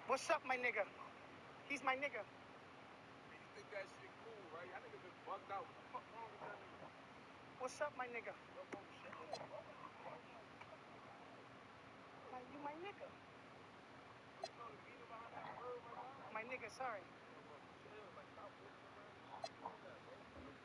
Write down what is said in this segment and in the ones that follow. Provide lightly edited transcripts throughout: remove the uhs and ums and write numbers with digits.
What's up, my nigga? He's my nigga. Man, you think that shit cool, right? Y'all niggas been bugged out. What the fuck wrong with that nigga? What's up, my nigga? You my nigga. You know the meaning behind that word right now? My nigga, sorry. Chill, like, stop walking around and doing that, bro.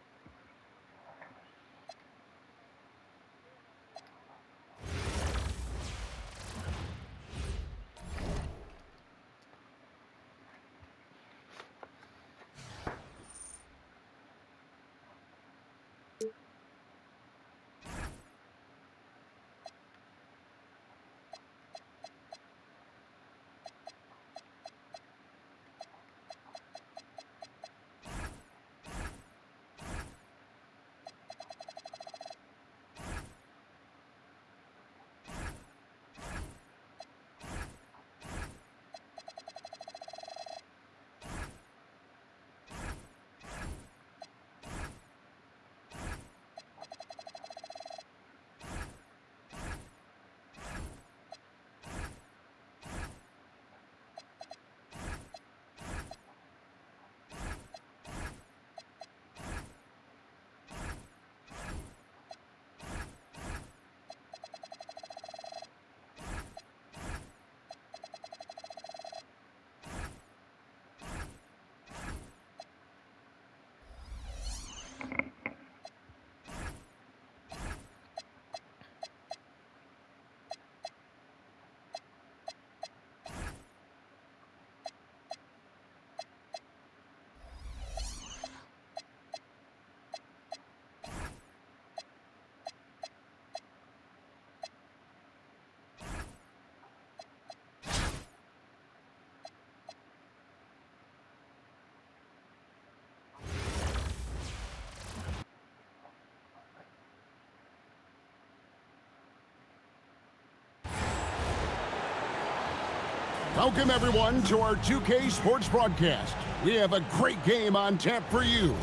Welcome, everyone, to our 2K Sports broadcast. We have a great game on tap for you.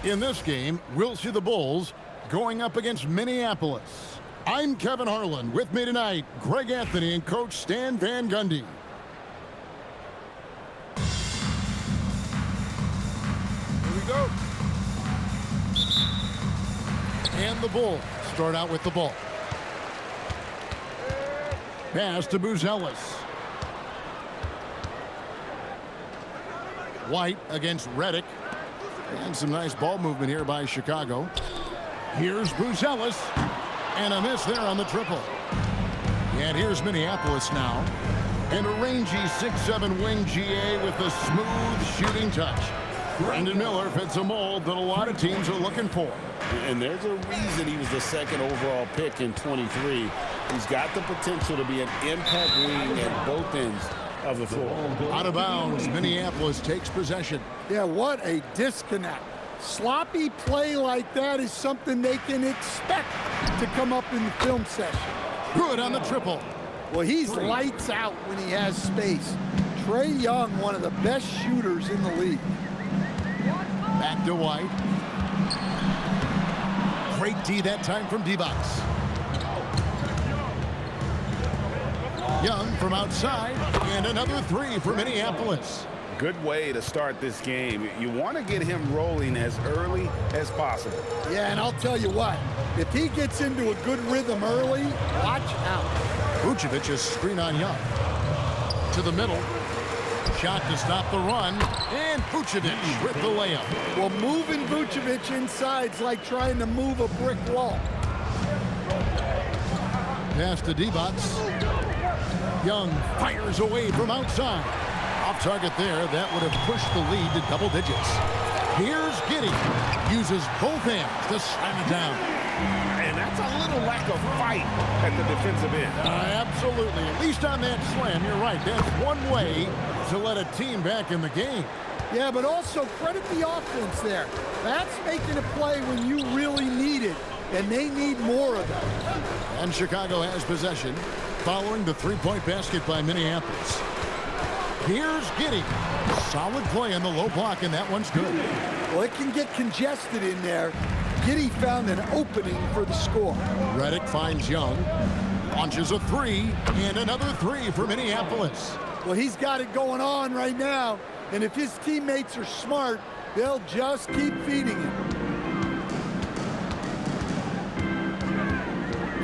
In this game, we'll see the Bulls going up against Minneapolis. I'm Kevin Harlan. With me tonight, Greg Anthony and Coach Stan Van Gundy. Here we go. And the Bulls start out with the ball. Pass to Buzelis. White against Redick. And some nice ball movement here by Chicago. Here's Buzelis. And a miss there on the triple. And here's Minneapolis now. And a rangy 6'7" wing GA with a smooth shooting touch. Brandon Miller fits a mold that a lot of teams are looking for. And there's a reason he was the second overall pick in 23. He's got the potential to be an impact wing at both ends of the floor. Out of bounds, Minneapolis takes possession. Yeah, what a disconnect. Sloppy play like that is something they can expect to come up in the film session. Good on the triple. Well, he's lights out when he has space. Trae Young, one of the best shooters in the league. Back to White. Great D that time from D-Box. Young from outside, and another three for Minneapolis. Good way to start this game. You want to get him rolling as early as possible. Yeah, and I'll tell you what, if he gets into a good rhythm early, watch out. Vucevic is screen on Young. To the middle. Shot to stop the run, and Vucevic with the layup. Well, moving Vucevic inside's like trying to move a brick wall. Pass to D-Box. Young fires away from outside. Off target there. That would have pushed the lead to double digits. Here's Giddey. Uses both hands to slam it down. And that's a little lack of fight at the defensive end. Absolutely. At least on that slam, you're right. That's one way to let a team back in the game. Yeah, but also credit the offense there. That's making a play when you really need it, and they need more of it. And Chicago has possession following the three-point basket by Minneapolis. Here's Giddey. Solid play on the low block, and that one's good. Well, it can get congested in there. Giddey found an opening for the score. Redick finds Young. Launches a three, and another three for Minneapolis. Well, he's got it going on right now, and if his teammates are smart, they'll just keep feeding him.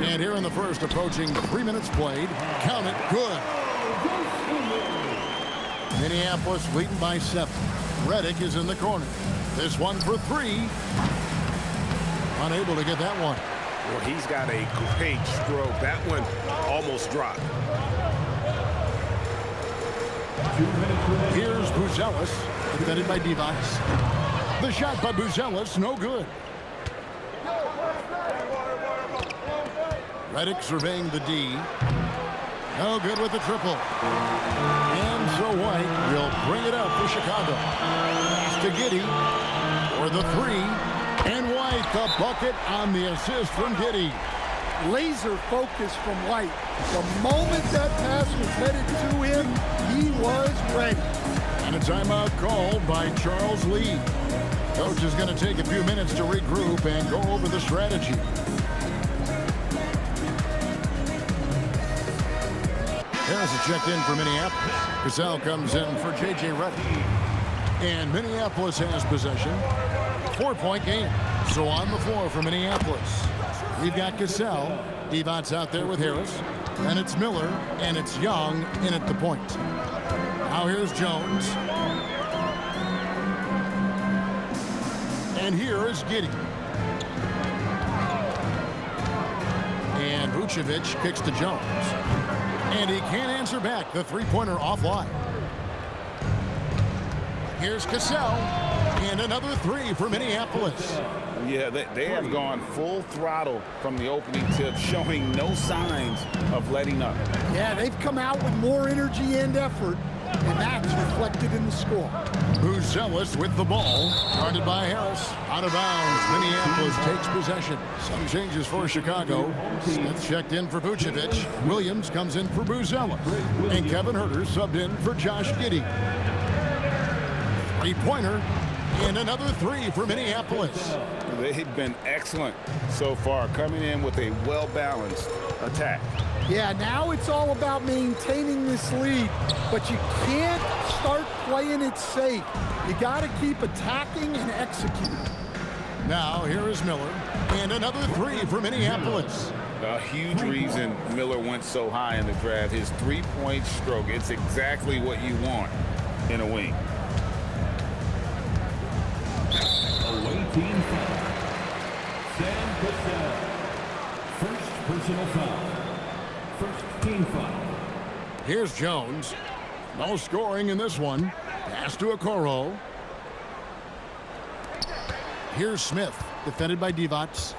And here in the first, approaching 3 minutes played. Count it, good. Minneapolis leading by 7. Reddick is in the corner. This one for 3. Unable to get that one. Well, he's got a great stroke. That one almost dropped. Here's Buzelis, defended by Divac. The shot by Buzelis, no good. Reddick surveying the D. No good with the triple. And so White will bring it up for Chicago. Pass to Giddey for the 3. And White, the bucket on the assist from Giddey. Laser focus from White. The moment that pass was headed to him, he was ready. And a timeout called by Charles Lee. Coach is going to take a few minutes to regroup and go over the strategy. Harris is checked in for Minneapolis. Cassell comes in for J.J. Redick. And Minneapolis has possession. 4-point game. So on the floor for Minneapolis, we've got Cassell. Divac's out there with Harris. And it's Miller. And it's Young in at the point. Now here's Jones. And here is Giddey. And Vucevic kicks to Jones. And he can't answer back. The three-pointer offline. Here's Cassell. And another 3 for Minneapolis. Yeah, they have gone full throttle from the opening tip, showing no signs of letting up. Yeah, they've come out with more energy and effort, and that's reflected in the score. Buzelis with the ball. Guarded by Harris. Out of bounds. Minneapolis takes possession. Some changes for Chicago. Smith checked in for Vucevic. Williams comes in for Buzelis. And Kevin Huerter subbed in for Josh Giddey. Three-pointer. And another 3 for Minneapolis. They've been excellent so far, coming in with a well-balanced attack. Yeah, now it's all about maintaining this lead, but you can't start playing it safe. You got to keep attacking and executing. Now here is Miller. And another 3 for Minneapolis. A huge reason Miller went so high in the draft, his three-point stroke. It's exactly what you want in a wing. Away team foul. Sam Cassell. First personal foul. First team foul. Here's Jones. No scoring in this one. Pass to Okoro. Here's Smith, defended by Divac.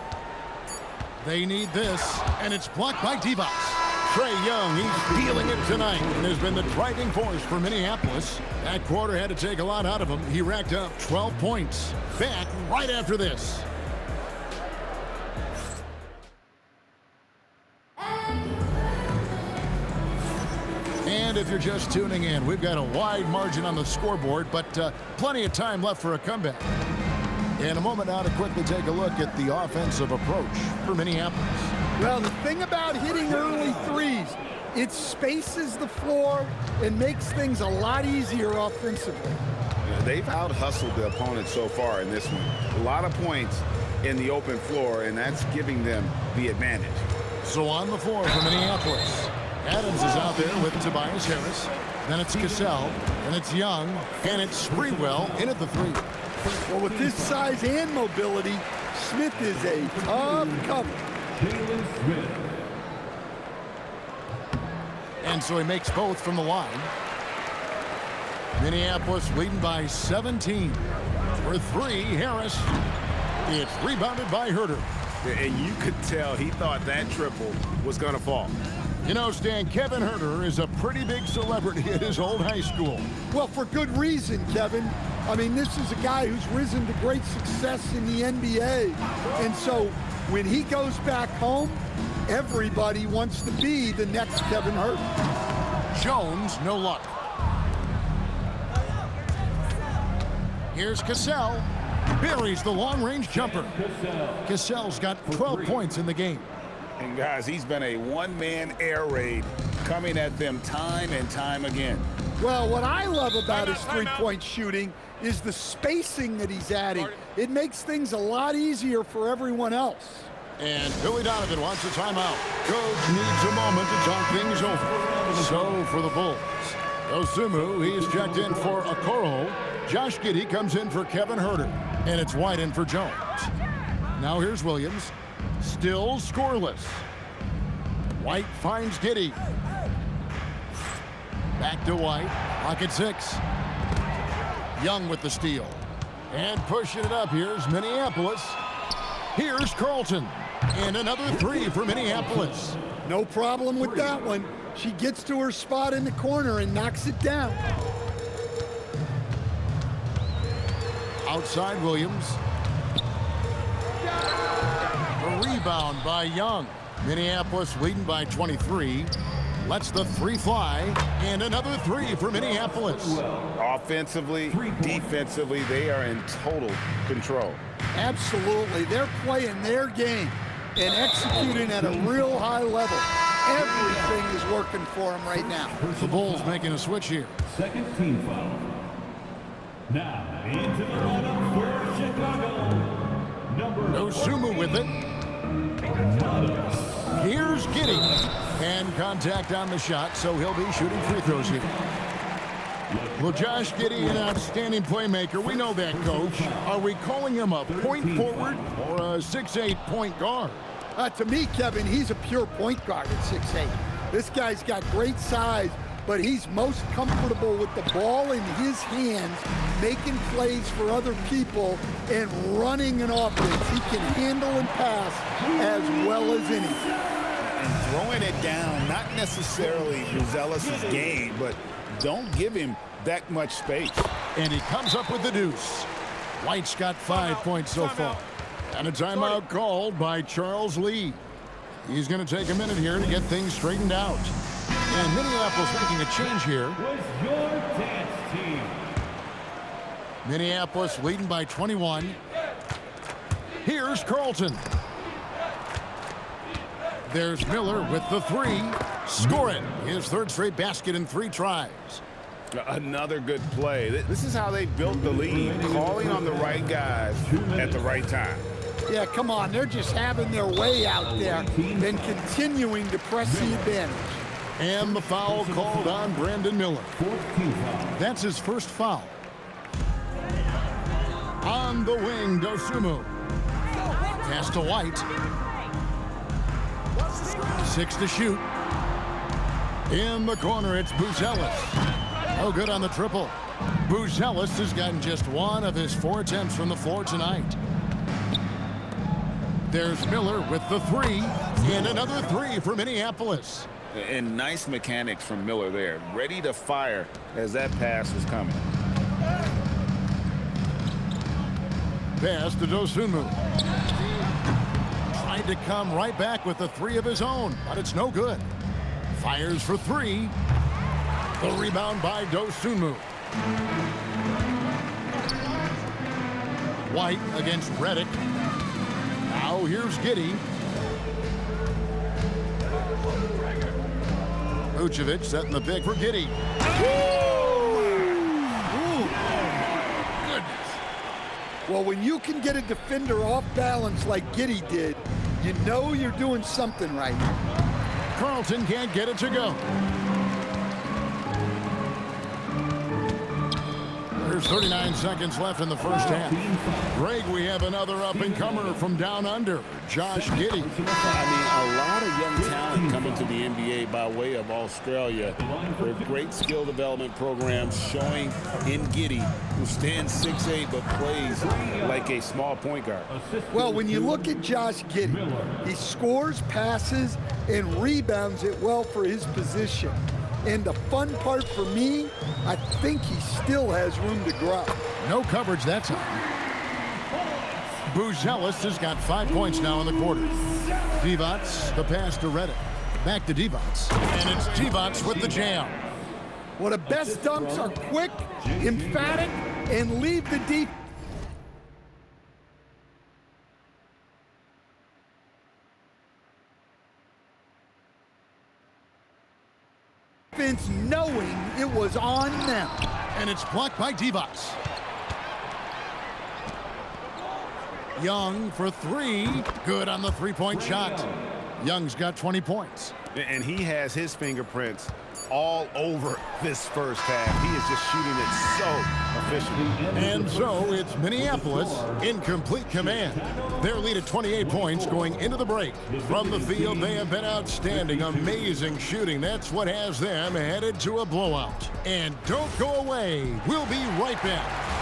They need this, and it's blocked by Divac. Trae Young, he's feeling it tonight and has been the driving force for Minneapolis. That quarter had to take a lot out of him. He racked up 12 points. Back right after this. And if you're just tuning in, we've got a wide margin on the scoreboard, but plenty of time left for a comeback. In a moment now to quickly take a look at the offensive approach for Minneapolis. Well, the thing about hitting early threes, it spaces the floor and makes things a lot easier offensively. Yeah, they've out-hustled the opponent so far in this one. A lot of points in the open floor, and that's giving them the advantage. So on the floor for Minneapolis, Adams is out there with Tobias Harris. Then it's Cassell, and it's Young, and it's Sprewell in at the 3. Well, with this size and mobility, Smith is a tough cover. And so he makes both from the line. Minneapolis leading by 17. For 3, Harris. It's rebounded by Huerter. And you could tell he thought that triple was going to fall. You know, Stan, Kevin Huerter is a pretty big celebrity at his old high school. Well, for good reason, Kevin. I mean, this is a guy who's risen to great success in the NBA. And so when he goes back home, everybody wants to be the next Kevin Huerter. Jones, no luck. Here's Cassell. Buries the long-range jumper. Cassell's got 12 points in the game. And guys, he's been a one-man air raid coming at them time and time again. Well, what I love about his three-point shooting is the spacing that he's adding. It makes things a lot easier for everyone else. And Billy Donovan wants a timeout. Coach needs a moment to talk things over. So for the Bulls, Dosunmu, he's checked in for Okoro. Josh Giddey comes in for Kevin Huerter. And it's White in for Jones. Now here's Williams. Still scoreless. White finds Giddey. Back to White. Pocket 6. Young with the steal. And pushing it up. Here's Minneapolis. Here's Carlton. And another three for Minneapolis. No problem with that one. She gets to her spot in the corner and knocks it down. Outside Williams. A rebound by Young. Minneapolis leading by 23. Lets the three fly. And another three for Minneapolis. Offensively, defensively, they are in total control. Absolutely. They're playing their game and executing at a real high level. Everything is working for them right now. The Bulls making a switch here. Second team foul. Now into the lineup for Chicago. Number Dosunmu with it. Here's Giddey. And contact on the shot, so he'll be shooting free throws here. Well, Josh Giddey, an outstanding playmaker. We know that, Coach. Are we calling him a point forward or a 6'8" point guard? To me, Kevin, he's a pure point guard at 6'8". This guy's got great size, but he's most comfortable with the ball in his hands, making plays for other people and running an offense. He can handle and pass as well as anything. And throwing it down, not necessarily Buzelis' game, but don't give him that much space. And he comes up with the deuce. White's got 5 points so far. And a timeout called by Charles Lee. He's going to take a minute here to get things straightened out. And Minneapolis making a change here. was your dance team. Minneapolis leading by 21. Here's Carlton. There's Miller with the three. Scoring his third straight basket in 3 tries. Another good play. This is how they built the lead, calling on the right guys at the right time. Yeah, come on. They're just having their way out there and continuing to press the advantage. And the foul called on Brandon Miller. Fourth team foul. That's his first foul. On the wing, Dosunmu. Pass to White. 6 to shoot. In the corner, it's Buzelis. No good on the triple. Buzelis has gotten just 1 of his 4 attempts from the floor tonight. There's Miller with the three. And another three for Minneapolis. And nice mechanics from Miller there. Ready to fire as that pass was coming. Pass to Dosunmu. Tried to come right back with the three of his own, but it's no good. Fires for 3. The rebound by Dosunmu. White against Redick. Now here's Giddey. Vucevic setting the pick for Giddey. Well, when you can get a defender off balance like Giddey did, you know you're doing something right. Carlton can't get it to go. There's 39 seconds left in the first half. Greg, we have another up-and-comer from down under, Josh Giddey. I mean, a lot of young talent coming to the NBA by way of Australia. There are great skill development programs showing in Giddey, who stands 6'8", but plays like a small point guard. Well, when you look at Josh Giddey, he scores, passes, and rebounds it well for his position. And the fun part for me, I think he still has room to grow. No coverage that time. Buzelis has got 5 points now in the quarter. Divac, the pass to Redick. Back to Divac. And it's Divac with the jam. Well, the best dunks are quick, emphatic, and leave the deep. defense knowing it was on them. And it's blocked by Divac. Young for three. Good on the three-point shot. Young's got 20 points. And he has his fingerprints all over this first half. He is just shooting it so efficiently. And so it's Minneapolis in complete command. Their lead at 28 points going into the break. From the field, they have been outstanding. Amazing shooting. That's what has them headed to a blowout. And don't go away. We'll be right back.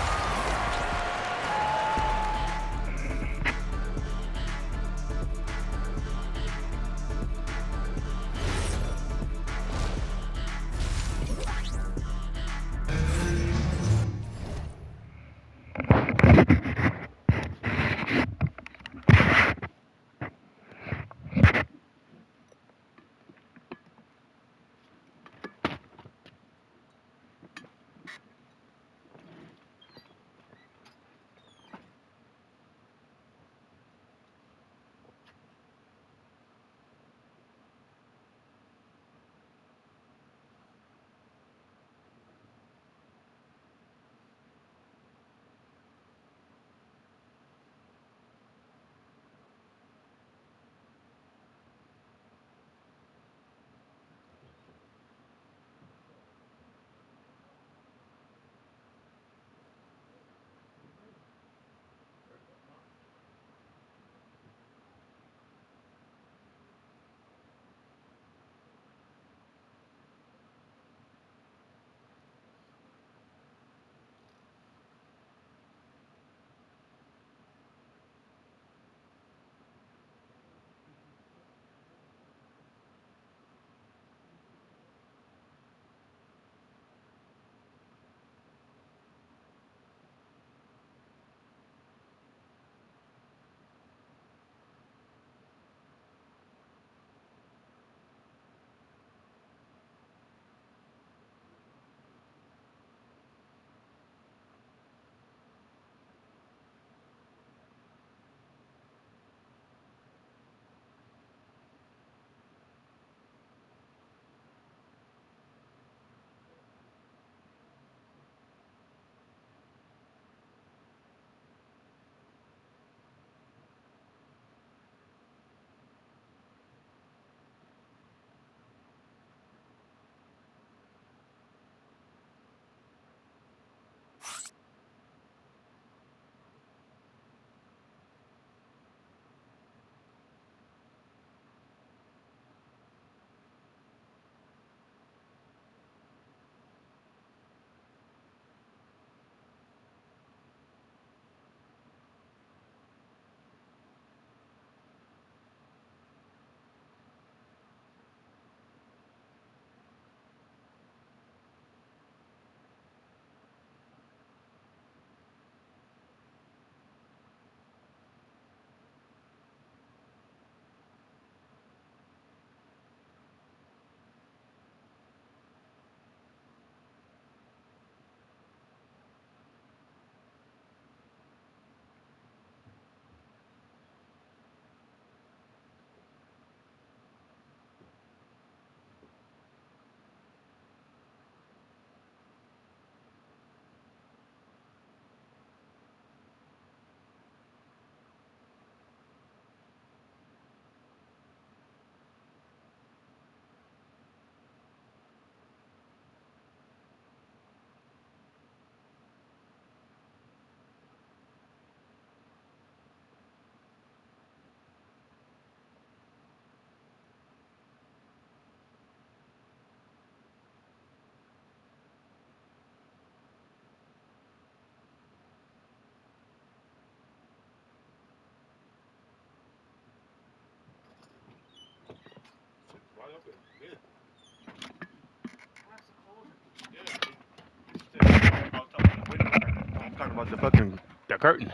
The curtain.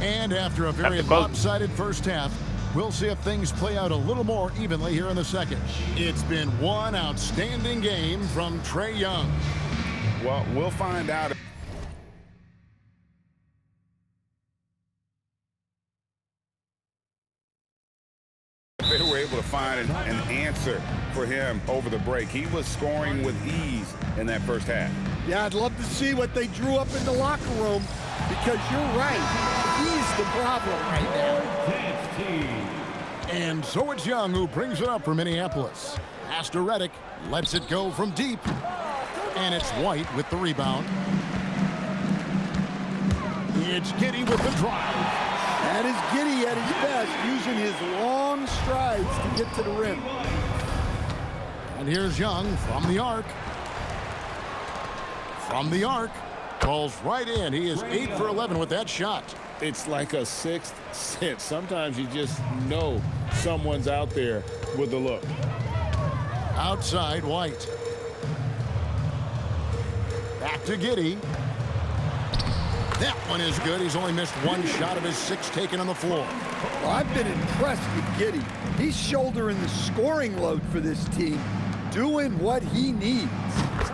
And after a very lopsided first half, we'll see if things play out a little more evenly here in the second. It's been one outstanding game from Trae Young. Well, we'll find out. They were able to find an answer answer for him over the break. He was scoring with ease in that first half. Yeah, I'd love to see what they drew up in the locker room, because you're right. He's the problem right now. Dance team. And so it's Young who brings it up for Minneapolis. Pass to Redick, lets it go from deep. And it's White with the rebound. It's Giddey with the drive. That is Giddey at his best, using his long strides to get to the rim. And here's Young from the arc. From the arc. Falls right in. He is 8 for 11 with that shot. It's like a sixth sense. Sometimes you just know someone's out there with the look. Outside, White. Back to Giddey. That one is good. He's only missed one shot of his 6 taken on the floor. Well, I've been impressed with Giddey. He's shouldering the scoring load for this team, doing what he needs.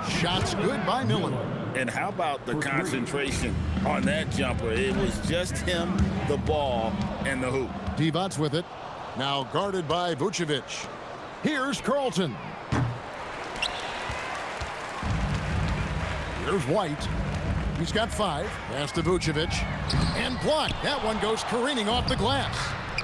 Shots good by Miller. And how about the concentration on that jumper? It was just him, the ball, and the hoop. Divac with it. Now guarded by Vucevic. Here's Carlton. Here's White. He's got 5. Pass to Vucevic. And blocked. That one goes careening off the glass.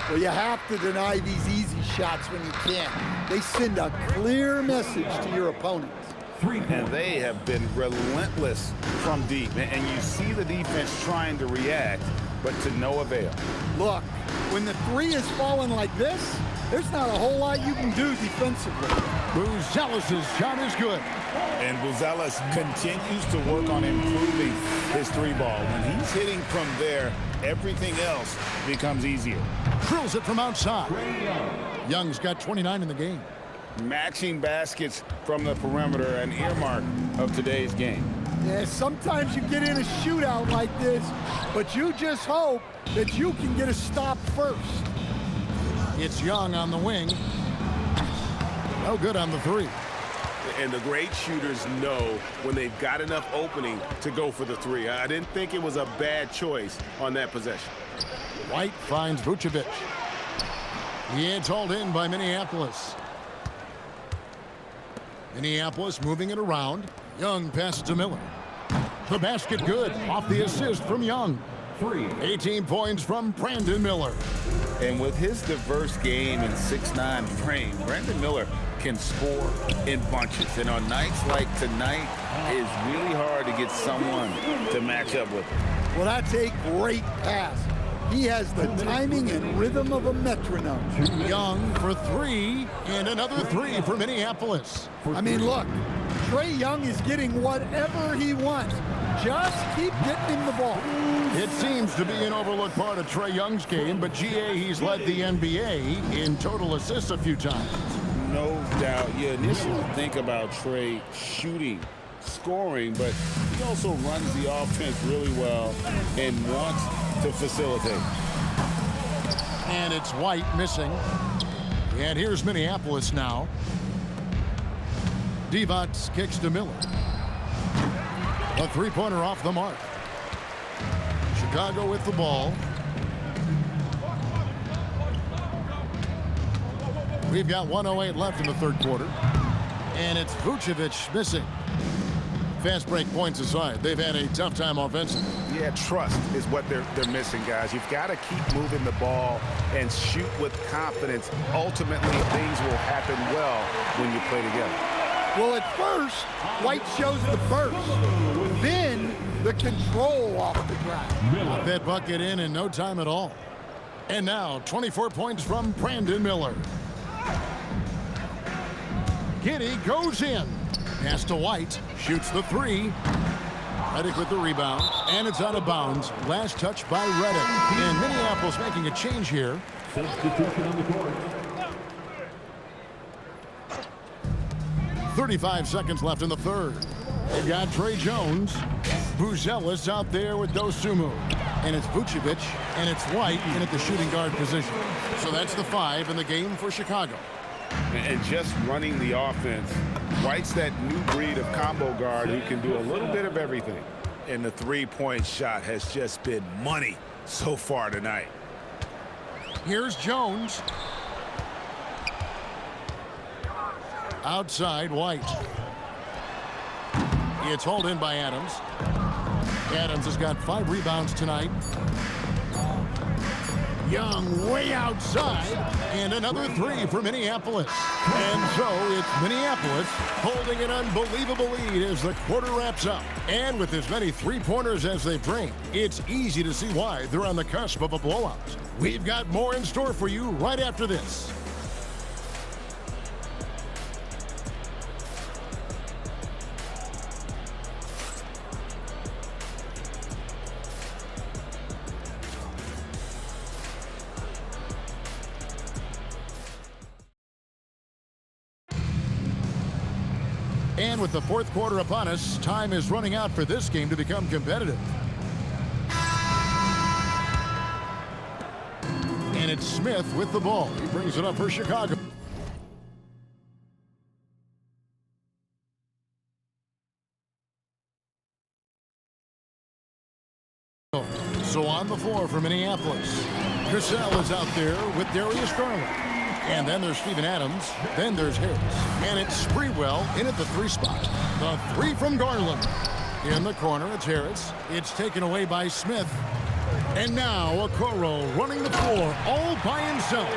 Well, you have to deny these easy shots when you can. They send a clear message to your opponents. And they have been relentless from deep. And you see the defense trying to react, but to no avail. Look, when the 3 is falling like this, there's not a whole lot you can do defensively. Buzelis' shot is good. And Buzelis continues to work on improving his 3-ball. When he's hitting from there, everything else becomes easier. Drills it from outside. Young's got 29 in the game. Matching baskets from the perimeter, an earmark of today's game. Yeah, sometimes you get in a shootout like this, but you just hope that you can get a stop first. It's Young on the wing. No good on the 3. And the great shooters know when they've got enough opening to go for the 3. I didn't think it was a bad choice on that possession. White finds Vucevic. It's hauled in by Minneapolis. Minneapolis moving it around. Young passes to Miller. The basket good off the assist from Young. 18 points from Brandon Miller. And with his diverse game and 6'9" frame, Brandon Miller can score in bunches. And on nights like tonight, it's really hard to get someone to match up with him. Well, that's a great pass. He has the timing and rhythm of a metronome. Young for 3, and another 3 for Minneapolis. I mean, look, Trae Young is getting whatever he wants. Just keep getting him the ball. It seems to be an overlooked part of Trae Young's game, but GA, he's led the NBA in total assists a few times. No doubt. You initially think about Trae shooting, scoring, but he also runs the offense really well and wants to facilitate. And it's White missing. And here's Minneapolis now. Divac kicks to Miller. A 3-pointer off the mark. Chicago with the ball. We've got 1:08 left in the 3rd quarter. And it's Vucevic missing. Fast break points aside, they've had a tough time offensively. Yeah, trust is what they're missing, guys. You've got to keep moving the ball and shoot with confidence. Ultimately, things will happen well when you play together. Well, at first, White shows the burst, then the control off the ground. Got that bucket in no time at all. And now 24 points from Brandon Miller. Giddey goes in. Pass to White. Shoots the 3. Redick with the rebound. And it's out of bounds. Last touch by Redick. And Minneapolis making a change here. Substitution on the court. 35 seconds left in the 3rd. They've got Tre Jones. Buzelis out there with Dosunmu. And it's Vucevic. And it's White in at the shooting guard position. So that's the 5 in the game for Chicago. And just running the offense, White's that new breed of combo guard who can do a little bit of everything. And the 3-point shot has just been money so far tonight. Here's Jones. Outside, White. It's hauled in by Adams. Adams has got 5 rebounds tonight. Young way outside, and another 3 for Minneapolis. And so it's Minneapolis holding an unbelievable lead as the quarter wraps up. And with as many three-pointers as they bring, it's easy to see why they're on the cusp of a blowout. We've got more in store for you right after this. And with the fourth quarter upon us, time is running out for this game to become competitive. And it's Smith with the ball. He brings it up for Chicago. So on the floor for Minneapolis, Cassell is out there with Darius Garland. And then there's Steven Adams. Then there's Harris. And it's Sprewell in at the 3 spot. The 3 from Garland. In the corner, it's Harris. It's taken away by Smith. And now Okoro running the floor all by himself.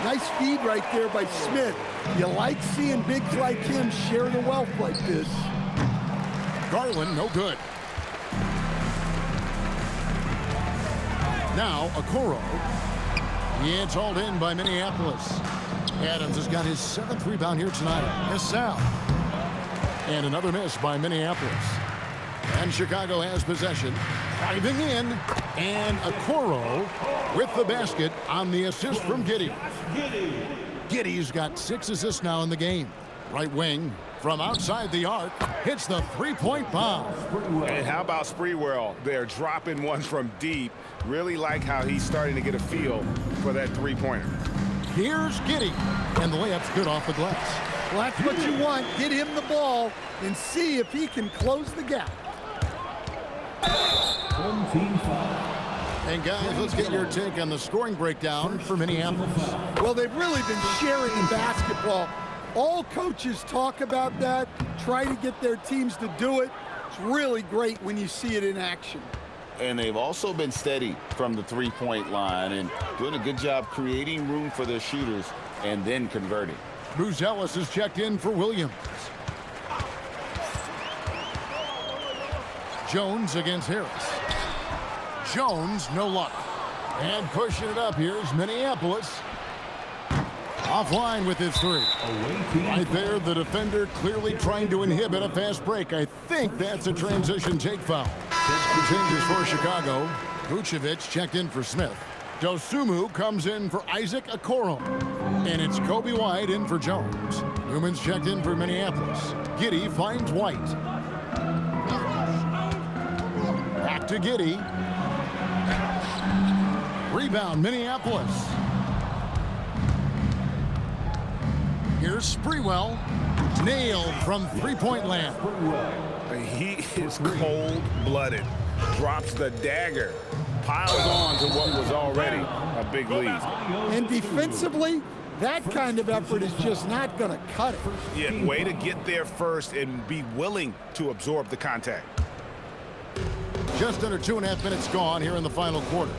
Nice feed right there by Smith. You like seeing bigs like him share the wealth like this. Garland, no good. Now Okoro. It's hauled in by Minneapolis. Adams has got his 7th rebound here tonight. Cassell. And another miss by Minneapolis. And Chicago has possession. Driving in. And Okoro with the basket on the assist from Giddey. Giddey's got 6 assists now in the game. Right wing from outside the arc hits the 3-point bomb. And how about Sprewell? They're dropping one from deep. Really like how he's starting to get a feel for that 3-pointer. Here's Giddey. And the layup's good off the glass. Well, that's what you want. Get him the ball and see if he can close the gap. And guys, let's get your take on the scoring breakdown for Minneapolis. Well, they've really been sharing the basketball. All coaches talk about that, try to get their teams to do it. It's really great when you see it in action. And they've also been steady from the 3-point line and doing a good job creating room for their shooters and then converting. Buzelis is checked in for Williams. Jones against Harris. Jones, no luck. And pushing it up, here's Minneapolis. Offline with his 3. Right there, the defender clearly trying to inhibit a fast break. I think that's a transition take foul. Changes for Chicago. Vucevic checked in for Smith. Dosunmu comes in for Isaac Okoro. And it's Kobe White in for Jones. Newman's checked in for Minneapolis. Giddey finds White. Back to Giddey. Rebound, Minneapolis. Here's Sprewell. Nailed from 3-point land. He is cold-blooded. Drops the dagger. Piles on to what was already a big lead. And defensively, that kind of effort is just not going to cut it. Yeah, way to get there first and be willing to absorb the contact. Just under 2.5 minutes gone here in the final quarter.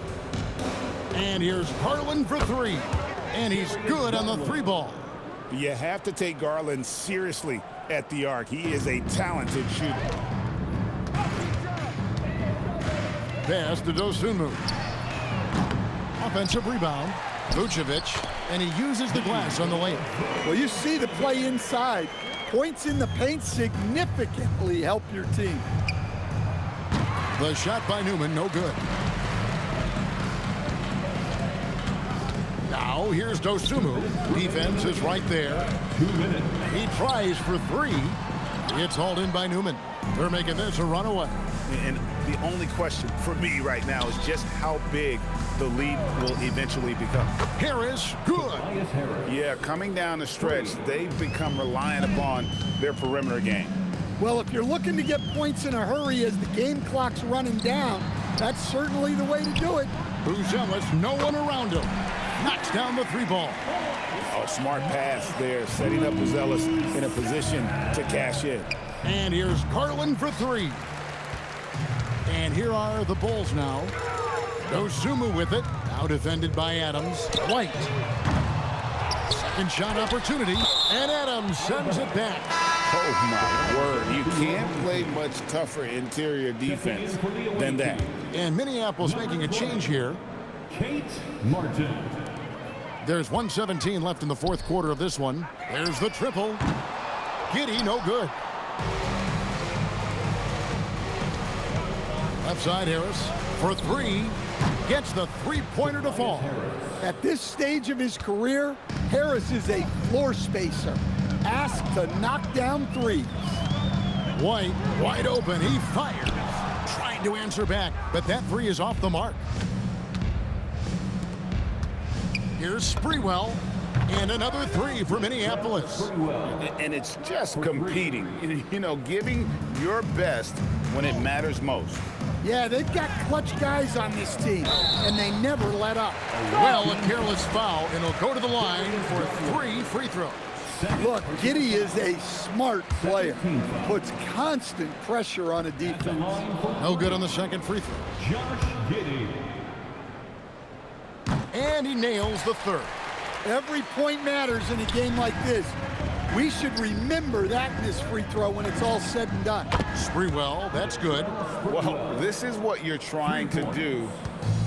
And here's Garland for 3. And he's good on the 3 ball. You have to take Garland seriously at the arc. He is a talented shooter. Pass to Dosunmu. Offensive rebound. Vucevic. And he uses the glass on the layup. Well, you see the play inside. Points in the paint significantly help your team. The shot by Newman, no good. Now, here's Dosunmu. Defense is right there. 2 minutes. He tries for 3. It's hauled in by Newman. They're making this a runaway. And the only question for me right now is just how big the lead will eventually become. Harris, good. Yeah, coming down the stretch, they've become reliant upon their perimeter game. Well, if you're looking to get points in a hurry as the game clock's running down, that's certainly the way to do it. Buzelis, no one around him. knocks down the 3 ball. Oh, smart pass there, setting up Buzelis in a position to cash in. And here's Garland for 3. And here are the Bulls now. Dosunmu with it. Now defended by Adams. White. Second shot opportunity. And Adams sends it back. Oh, my word. You can't play much tougher interior defense than that. And Minneapolis making a change here. Kate Martin. There's 1:17 left in the fourth quarter of this one. There's the triple. Giddey, no good. Left side, Harris for 3. Gets the 3-pointer to fall. At this stage of his career, Harris is a floor spacer, asked to knock down threes. White, wide open, he fires. Trying to answer back, but that 3 is off the mark. Here's Sprewell, and another 3 for Minneapolis. And it's just competing, you know, giving your best when it matters most. Yeah, they've got clutch guys on this team, and they never let up. Well, a careless foul, and he'll go to the line for 3 free throws. Look, Giddey is a smart player. Puts constant pressure on a defense. No good on the second free throw. Josh Giddey. And he nails the 3rd. Every point matters in a game like this. We should remember that in this free throw when it's all said and done. Sprewell, that's good. Well, this is what you're trying to do.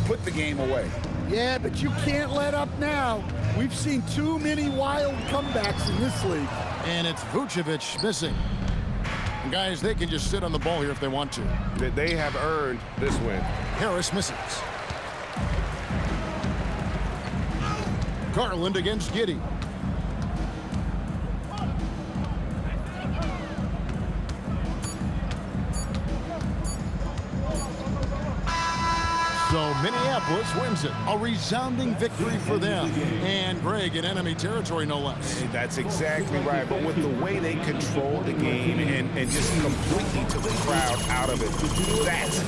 Put the game away. Yeah, but you can't let up now. We've seen too many wild comebacks in this league. And it's Vucevic missing. And guys, they can just sit on the ball here if they want to. They have earned this win. Harris misses. Garland against Giddey. So Minneapolis wins it. A resounding victory for them. And Greg in enemy territory, no less. That's exactly right. But with the way they controlled the game and just completely took the crowd out of it, that's